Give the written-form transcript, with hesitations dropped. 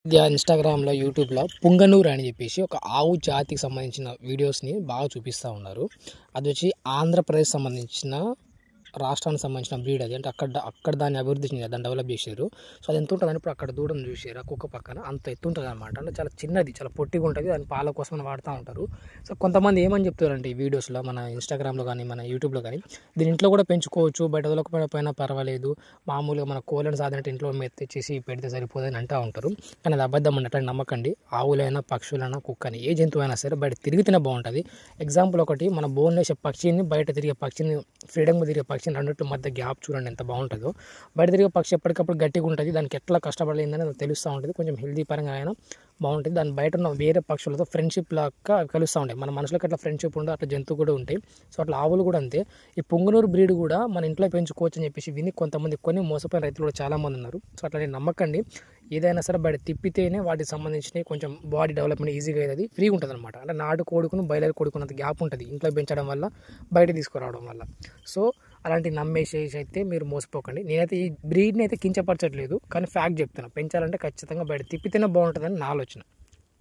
ఇన్‌స్టాగ్రామ్‌లో, యూట్యూబ్‌లో పుంగనూరు అని చెప్పేసి ఒక ఆవు జాతికి సంబంధించిన వీడియోస్‌ని బాగా చూపిస్తా ఉన్నారు. అదొచ్చి ఆంధ్రప్రదేశ్ సంబంధించిన రాష్ట్రానికి సంబంధించిన బ్రీడ్ అది. అంటే అక్కడ దాన్ని అభివృద్ధి చెందారు, దాన్ని డెవలప్ చేశారు. సో అది ఎంత ఉంటుందని ఇప్పుడు అక్కడ దూడను చూసారు, ఆ కుక్క పక్కన అంత ఎత్తు ఉంటుందన్నమాట. అంటే చాలా చిన్నది, చాలా పొట్టిగా ఉంటుంది. దాని పాల కోసం వాడుతూ ఉంటారు. సో కొంతమంది ఏమని చెప్తారంటే ఈ వీడియోస్లో, మన ఇన్‌స్టాగ్రామ్‌లో కానీ, మన యూట్యూబ్‌లో కానీ, దీని ఇంట్లో కూడా పెంచుకోవచ్చు, బయట వదలకపోయినా పర్వాలేదు, మామూలుగా మన కోళ్ళను సాధారణ ఇంట్లో తెచ్చేసి పెడితే సరిపోదని అంటూ ఉంటారు. కానీ అది అబద్ధం అన్నట్టు నమ్మకండి. ఆవులైనా, పక్షులైనా, కుక్కని, ఏ జంతువు అయినా సరే బయట తిరిగితేనే బాగుంటుంది. ఎగ్జాంపుల్ ఒకటి, మన బోన్లో వేసే పక్షిని, బయట తిరిగే పక్షిని, ఫ్రీడమ్గా తిరిగే పక్షిని రెండిట్ల మధ్య గ్యాప్ చూడండి ఎంత బాగుంటుందో. బయట తిరిగే పక్షి ఎప్పటికప్పుడు గట్టిగా ఉంటుంది, దానికి ఎట్లా కష్టపడలేదని అది తెలుస్తూ ఉంటుంది, కొంచెం హెల్తీ పరంగా అయినా బాగుంటుంది. దాని బయట ఉన్న వేరే పక్షులతో ఫ్రెండ్షిప్ లాగా కలుస్తూ ఉంటాయి. మన మనుషులకు ఎట్లా ఫ్రెండ్షిప్ ఉండో అట్లా జంతువు కూడా ఉంటాయి. సో అట్లా ఆవులు కూడా అంతే. ఈ పుంగనూరు బ్రీడ్ కూడా మన ఇంట్లో పెంచుకోవచ్చు అని చెప్పేసి విని కొంతమంది మోసపోయిన రైతులు కూడా చాలామంది ఉన్నారు. సో అట్లా నేను నమ్మకండి. ఏదైనా సరే బయట తిప్పితేనే వాటికి సంబంధించినవి కొంచెం బాడీ డెవలప్మెంట్ ఈజీగా అయ్యేది, ఫ్రీగా ఉంటుంది అనమాట. అంటే నాటు కోడుకును బయలుదేరి కోడుకున్నంత గ్యాప్ ఉంటుంది ఇంట్లో పెంచడం వల్ల, బయట తీసుకురావడం వల్ల. సో అలాంటి నమ్మేసేసి అయితే మీరు మోసపోకండి. నేనైతే ఈ బ్రీడ్ని అయితే కించపరచట్లేదు, కానీ ఫ్యాక్ట్ చెప్తాను. పెంచాలంటే ఖచ్చితంగా బయట తిప్పితేనే బాగుంటుందని నా ఆలోచన.